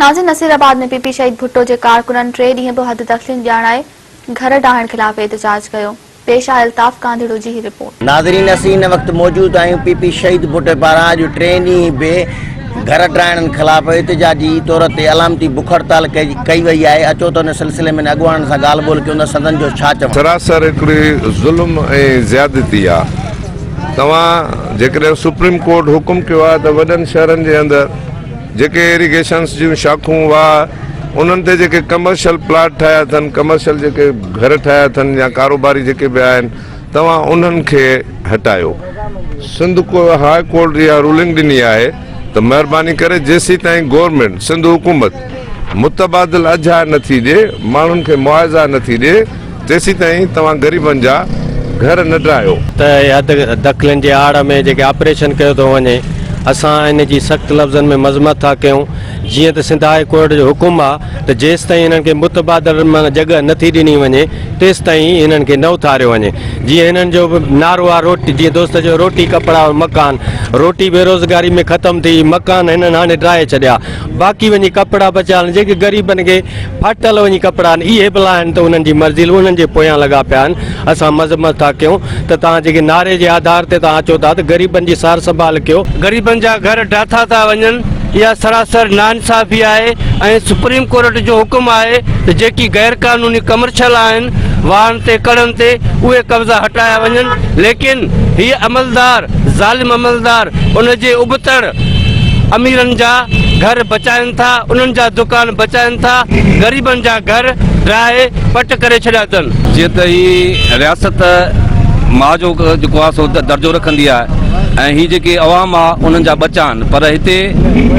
नाज़िर नसीराबाद में पीपी शहीद भुट्टो के कारकुननि 3 ॾींहं बि हद तस्लीम ॼाणाए घर ढाहण खिलाफ एहतजाज कयो। पेश आहे अल्ताफ कांधड़ो जी रिपोर्ट। नाज़रीन, असीं इन वक्त मौजूद आहियूं पीपी शहीद भुट्टो पारां अॼु 3 ॾींहं बि घर ठाहिण खिलाफ एहतजाजी तौर ते अलामती बुख हड़ताल कई वई आहे। अचो तो इन सिलसिले में अॻुवाणनि सां ॻाल्हि ॿोल कयूं। सदन जो छा चवणु? सरासर हिकिड़ी ज़ुल्म ऐं ज़्यादती आहे। तव्हां जेकॾहिं सुप्रीम कोर्ट हुकुम कयो आहे त वॾनि शहरनि जे अंदरि जेके इरिगेशन्स जूं शाखूं हुआ उन्हनि ते जेके कमर्शियल प्लाट ठाहिया अथनि, कमर्शियल जेके घर ठाहिया अथनि या कारोबारी जेके बि आहिनि, तव्हां उन्हनि खे हटायो। सिंध हाई कोर्ट इहा रूलिंग ॾिनी आहे त महिरबानी करे जेसीं ताईं गवर्नमेंट सिंध हुकूमत मुतबादिल अजा नथी ॾिए, माण्हुनि खे मुआवज़ा नथी ॾिए, तेसीं ताईं तव्हां ग़रीबनि जा घर न ठाहियो। त दख़लनि जे आड़ में जेके ऑपरेशन कयो थो वञे, असां इन जी सख़्त लफ़्ज़नि में मज़म्मत था कयूं। जीअं त सिंध हाई कोर्ट जो हुकुम आहे त जेसि ताईं इन्हनि खे मुतबादिल जॻह नथी ॾिनी वञे तेसि ताईं इन्हनि खे न उथारियो वञे। जीअं हिननि जो नारो आहे रोटी, जीअं दोस्त जो रोटी कपिड़ा और मकान। रोटी बेरोज़गारी में ख़तमु थी, मकान हिननि हाणे ड्राए छॾिया, बाक़ी वञी कपिड़ा बचिया आहिनि। जेके ग़रीबनि खे फाटल वञी कपिड़ा आहिनि, इहे भला आहिनि त उन्हनि जी मर्ज़ी, उन्हनि जे पोयां लॻा पिया आहिनि। असां मज़म्मत था कयूं त तव्हां जेके नारे जे आधार ते तव्हां अचो था त ग़रीबनि जी सार संभाल कयो। ग़रीबनि जा घर ठाथा था वञनि, इहा सरासर नाइंसाफ़ी आहे। ऐं सुप्रीम कोर्ट जो हुकुम आहे त जेकी गैर कानूनी कमर्शियल आहिनि वाहन ते कड़नि ते उहे कब्ज़ा हटाया वञनि। लेकिन हीअ अमलदार, ज़ालिम अमलदार, उन जे उबतड़ अमीरनि जा घर बचाइनि था, उन्हनि जा दुकान बचाइनि था, ग़रीबनि जा घर ड्राहे पट करे छॾिया अथनि। जीअं त ही रियासत मां जो जेको आहे सो दर्जो रखंदी आहे ऐं ही जेके अवाम आहे उन्हनि जा बचा आहिनि, पर हिते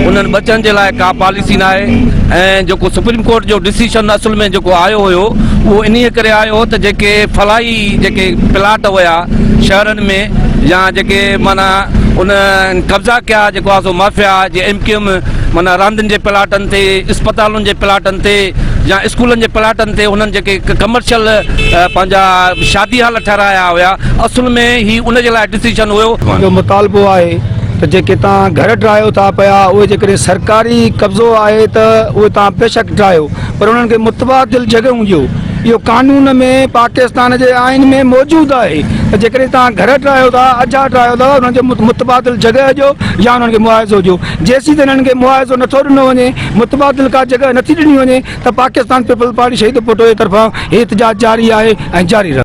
उन्हनि बचनि जे लाइ का पॉलिसी न आहे। ऐं जेको सुप्रीम कोर्ट जो डिसीशन असुल में जेको आयो हुयो उहो इन्हीअ करे आयो त जेके फलाई जेके प्लाट हुया शहरनि में या जेके माना उन कब्ज़ा कया जेको आहे सो माफ़िया जे MQM माना रांदियुनि जे प्लाटनि ते, अस्पतालुनि जे प्लाटनि ते या स्कूलनि जे प्लाटनि ते उन्हनि जेके कमर्शियल पंहिंजा शादी हाल ठहिराया हुया, असुल में ही उन जे लाइ डिसीजन हुयो। जो मुतालबो आहे त जेके तव्हां घर ठाहियो था पिया, उहे जेकॾहिं सरकारी कब्ज़ो आहे त उहे तव्हां बेशक ठाहियो, पर उन्हनि खे मुतबादिल जॻहियूं ॾियो। इहो कानून में पाकिस्तान जे आइन में मौजूदु आहे त जेकॾहिं तव्हां घर ठाहियो था, अजा ठाहियो था, उन्हनि खे मुतबादिल जॻह ॾियो या उन्हनि खे मुआवज़ो ॾियो। जेसीं त इन्हनि खे मुआवज़ो नथो ॾिनो वञे, मुतबादिल का जॻह नथी ॾिनी वञे, त पाकिस्तान पीपल्स पार्टी शहीद भुट्टो जे तरफ़ां एहतजाज जारी आहे ऐं जारी रहे।